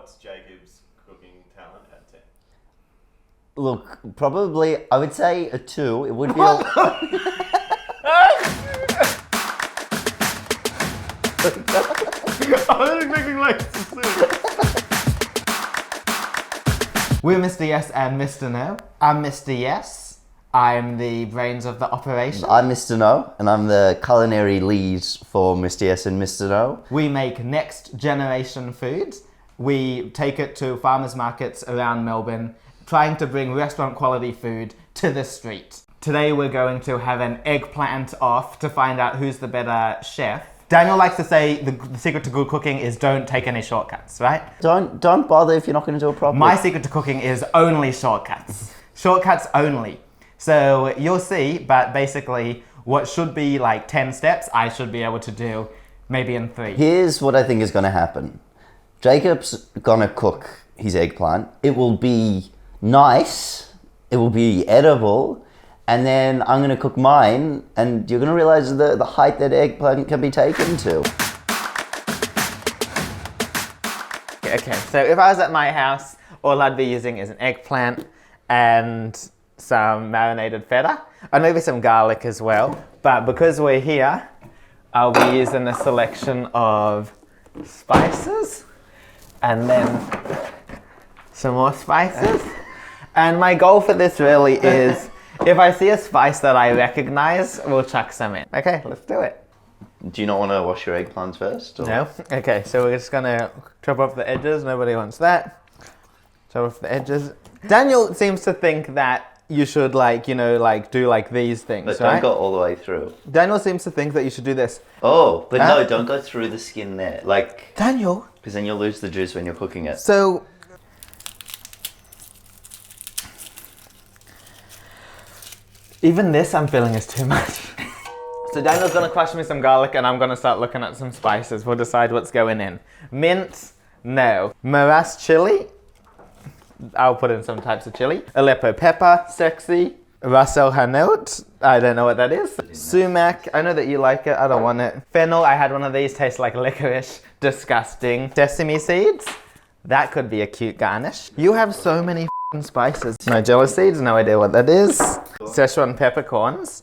what's Jacob's cooking talent out of 10? Look, probably, I would say a 2. It would be I was expecting like some soup. We're Mr. Yes and Mr. No. I'm Mr. Yes. I'm the brains of the operation. I'm Mr. No, and I'm the culinary lead for Mr. Yes and Mr. No. We make next generation foods. We take it to farmers markets around Melbourne, trying to bring restaurant quality food to the street. Today we're going to have an eggplant off to find out who's the better chef. Daniel likes to say the secret to good cooking is don't take any shortcuts, right? Don't bother if you're not going to do it properly. My secret to cooking is only shortcuts. Shortcuts only. So you'll see, but basically what should be like 10 steps, I should be able to do maybe in 3. Here's what I think is going to happen. Jacob's going to cook his eggplant. It will be nice. It will be edible. And then I'm going to cook mine, and you're going to realize the height that eggplant can be taken to. Okay, so if I was at my house, all I'd be using is an eggplant and some marinated feta, and maybe some garlic as well. But because we're here, I'll be using a selection of spices, and then some more spices. And my goal for this really is, if I see a spice that I recognize, we'll chuck some in. Okay, let's do it. Do you not want to wash your eggplants first? Or? No? Okay, so we're just gonna chop off the edges. Nobody wants that. Chop off the edges. Daniel seems to think that you should do like these things, But right? don't go all the way through. Daniel seems to think that you should do this. Oh, but no, don't go through the skin there. Daniel? Because then you'll lose the juice when you're cooking it. So... even this I'm feeling is too much. So Daniel's gonna crush me some garlic and I'm gonna start looking at some spices. We'll decide what's going in. Mint, no. Moras chili, I'll put in some types of chili. Aleppo pepper, sexy. Ras el hanout, I don't know what that is. Sumac, I know that you like it, I don't want it. Fennel, I had one of these, tastes like licorice. Disgusting. Sesame seeds, that could be a cute garnish. You have so many f***ing spices. Nigella seeds, no idea what that is. Szechuan peppercorns.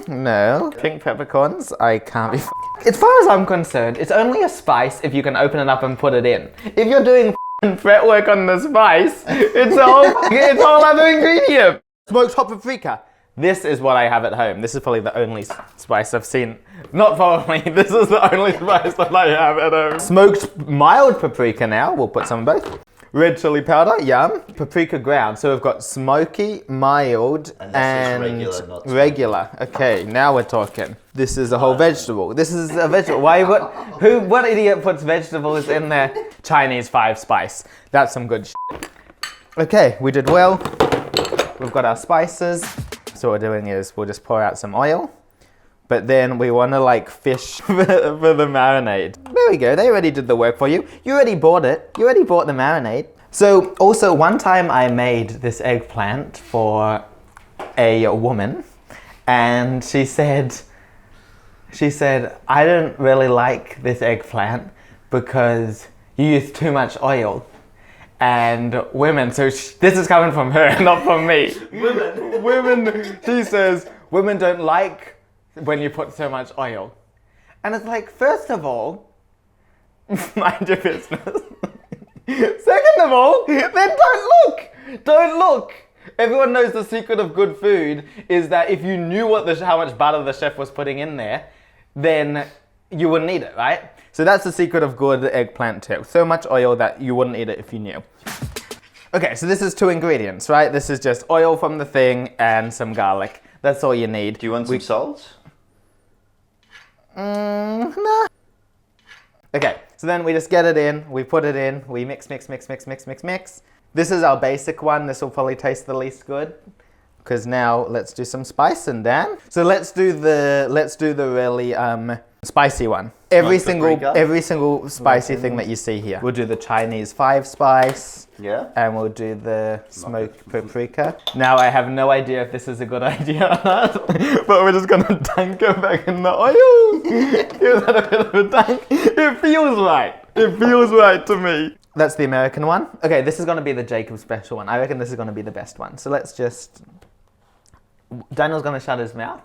No. Pink peppercorns, I can't be As far as I'm concerned, it's only a spice if you can open it up and put it in. If you're doing fretwork on the spice, it's a whole other ingredient. Smoked hot paprika. This is what I have at home. This is probably the only spice I've seen. Not probably, this is the only spice that I have at home. Smoked mild paprika now, we'll put some of both. Red chili powder, yum. Paprika ground. So we've got smoky, mild, and regular. Okay, now we're talking. This is a whole vegetable. This is a vegetable. What idiot puts vegetables in their Chinese 5 spice? That's some good shit. Okay, we did well. We've got our spices. So what we're doing is we'll just pour out some oil. But then we want to fish for the marinade. There we go, they already did the work for you. You already bought it. You already bought the marinade. So also one time I made this eggplant for a woman and she said, I don't really like this eggplant because you use too much oil. And women, so this is coming from her, not from me. Women, she says, women don't like when you put so much oil. And it's like, first of all, mind your business. Second of all, then don't look. Everyone knows the secret of good food is that if you knew how much butter the chef was putting in there, then you wouldn't eat it, right? So that's the secret of good eggplant too. So much oil that you wouldn't eat it if you knew. Okay, so this is 2 ingredients, right? This is just oil from the thing and some garlic. That's all you need. Do you want some salt? No. Okay, so then we just get it in, we put it in, we mix. This is our basic one. This will probably taste the least good. Because now let's do some spicing, Dan. So let's do the really spicy one. Every single spicy thing that you see here. We'll do the Chinese 5 spice. Yeah. And we'll do the smoked paprika. Now I have no idea if this is a good idea or not, but we're just gonna dunk it back in the oil. Give that a bit of a dunk. It feels right. It feels right to me. That's the American one. Okay, this is going to be the Jacob special one. I reckon this is going to be the best one. So let's just... Daniel's going to shut his mouth.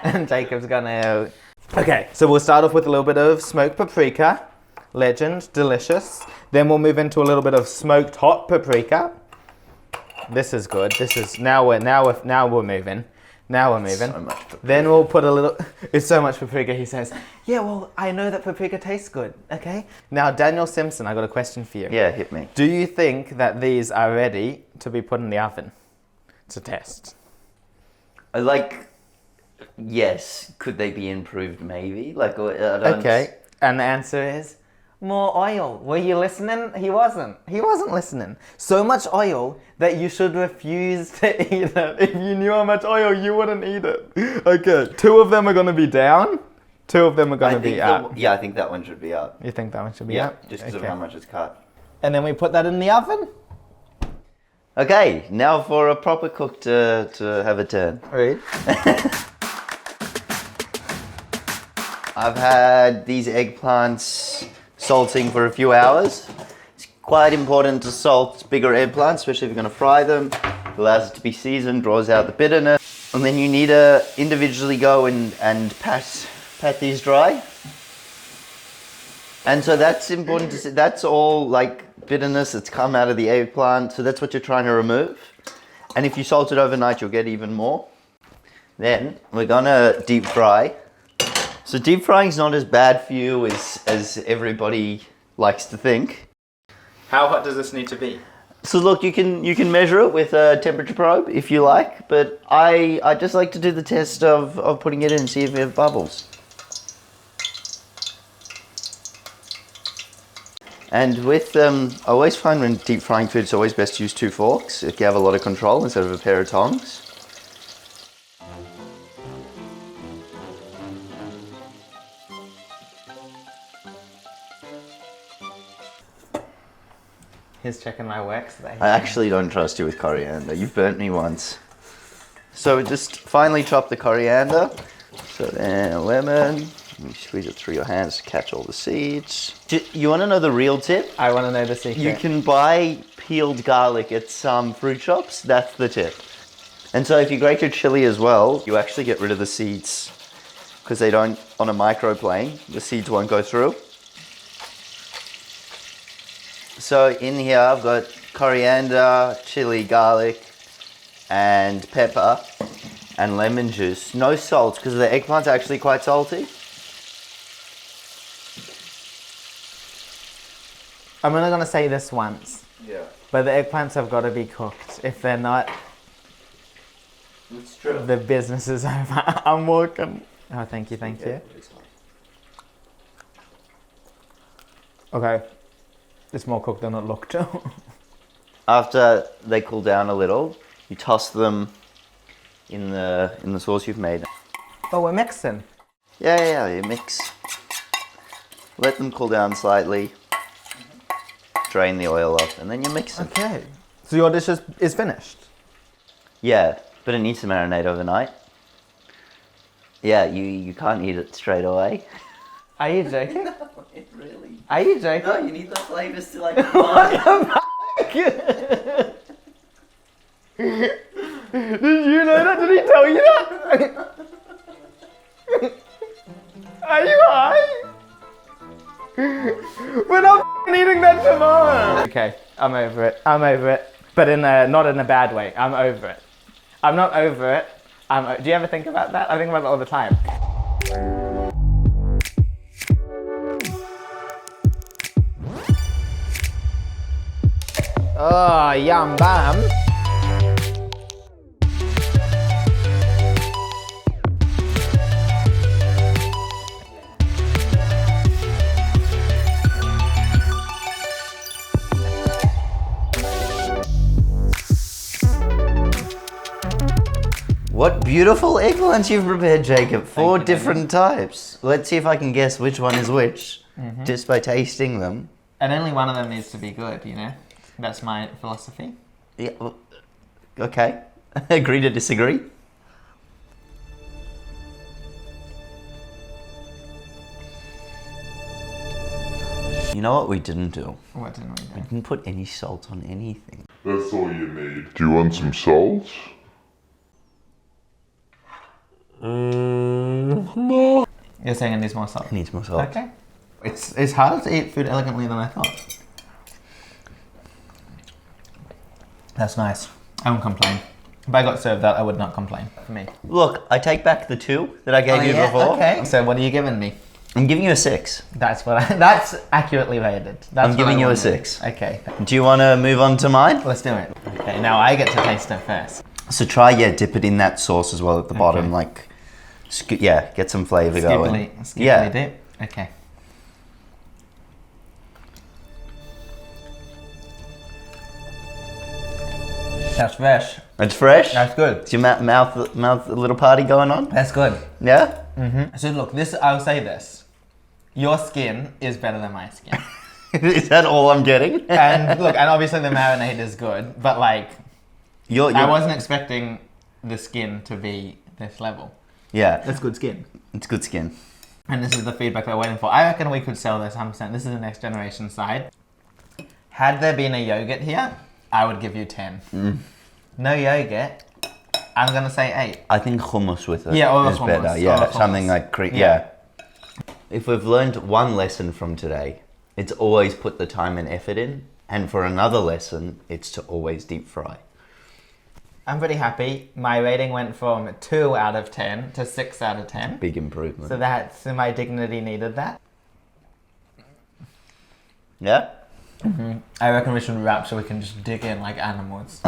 And Jacob's going to... Okay, so we'll start off with a little bit of smoked paprika. Legend, delicious. Then we'll move into a little bit of smoked hot paprika. This is good. This is... Now we're moving. Now we're moving. So much paprika. Then we'll put a little... It's so much paprika, he says. Yeah, well, I know that paprika tastes good, okay? Now, Daniel Simpson, I got a question for you. Yeah, hit me. Do you think that these are ready to be put in the oven to test? Yes. Could they be improved? Maybe. I don't. Okay, and the answer is more oil. Were you listening? He wasn't. He wasn't listening. So much oil that you should refuse to eat it. If you knew how much oil, you wouldn't eat it. Okay, 2 of them are going to be down. 2 of them are going to be up. Yeah, I think that one should be up. You think that one should be Yeah, up? just because of how much it's cut. And then we put that in the oven? Okay, now for a proper cook to have a turn. Right. I've had these eggplants salting for a few hours. It's quite important to salt bigger eggplants, especially if you're going to fry them. It allows it to be seasoned, draws out the bitterness. And then you need to individually go and pat these dry. And so that's important to see. That's all bitterness that's come out of the eggplant. So that's what you're trying to remove. And if you salt it overnight, you'll get even more. Then we're gonna deep fry. So deep frying is not as bad for you as everybody likes to think. How hot does this need to be? So look, you can measure it with a temperature probe if you like, but I just like to do the test of putting it in and see if it have bubbles. And with, I always find when deep frying food, it's always best to use 2 forks if you have a lot of control instead of a pair of tongs. He's checking my work today. I actually don't trust you with coriander. You've burnt me once. So just finely chop the coriander. So then lemon. You squeeze it through your hands to catch all the seeds. You want to know the real tip? I want to know the secret. You can buy peeled garlic at some fruit shops. That's the tip. And so if you grate your chili as well, you actually get rid of the seeds because they don't, on a microplane, the seeds won't go through. So in here I've got coriander, chili, garlic, and pepper, and lemon juice. No salt because the eggplant's actually quite salty. I'm only going to say this once, Yeah, but the eggplants have got to be cooked. If they're not, it's true. the business is over. I'm walking. Oh, thank you. Okay. It's more cooked than it looked. After they cool down a little, you toss them in the sauce you've made. Oh, we're mixing. Yeah, you mix. Let them cool down slightly. Drain the oil off, and then you mix them. Okay. So your dish is finished? Yeah, but it needs to marinate overnight. Yeah, you can't eat it straight away. Are you joking? No, it really. Are you joking? No, you need the flavors to Did you know that? Did he tell you that? Are you high? We're not eating that tomorrow. Okay, I'm over it. But not in a bad way. I'm over it. I'm not over it. Do you ever think about that? I think about it all the time. Oh, yum bam. What beautiful eggplants you've prepared, Jacob. 4 you, different types. Let's see if I can guess which one is which, just by tasting them. And only one of them needs to be good, you know? That's my philosophy. Yeah. Well, okay. Agree to disagree. You know what we didn't do? What didn't we We do? didn't put any salt on anything. That's all you need. Do you want some salt? No. You're saying it needs more salt? It needs more salt. Okay. It's harder to eat food elegantly than I thought. That's nice. I won't complain. If I got served that, I would not complain. For me. Look, I take back the 2 that I gave you before. Okay. So what are you giving me? I'm giving you a 6. That's that's accurately rated. That's I'm giving what I you a wanted. 6. Okay. Do you want to move on to mine? Let's do it. Okay, now I get to taste it first. So try, dip it in that sauce as well at the bottom, like, get some flavour going. Skippily dip. Okay. That's fresh. It's fresh? That's good. Is your mouth a little party going on? That's good. Yeah? So look, I'll say this. Your skin is better than my skin. Is that all I'm getting? And look, and obviously the marinade is good, but like, You're, I wasn't expecting the skin to be this level. Yeah, That's good skin. it's good skin. And this is the feedback we're waiting for. I reckon we could sell this 100%. This is the next generation side. Had there been a yogurt here, I would give you 10. No yogurt, I'm gonna say 8. I think hummus with it Yeah, or is hummus, better. Yeah, or something hummus. like cream. Yeah. If we've learned one lesson from today, it's always put the time and effort in. And for another lesson, it's to always deep fry. I'm pretty happy. My rating went from 2 out of 10 to 6 out of 10. Big improvement. So my dignity needed that. Yeah? I reckon we should wrap so we can just dig in like animals.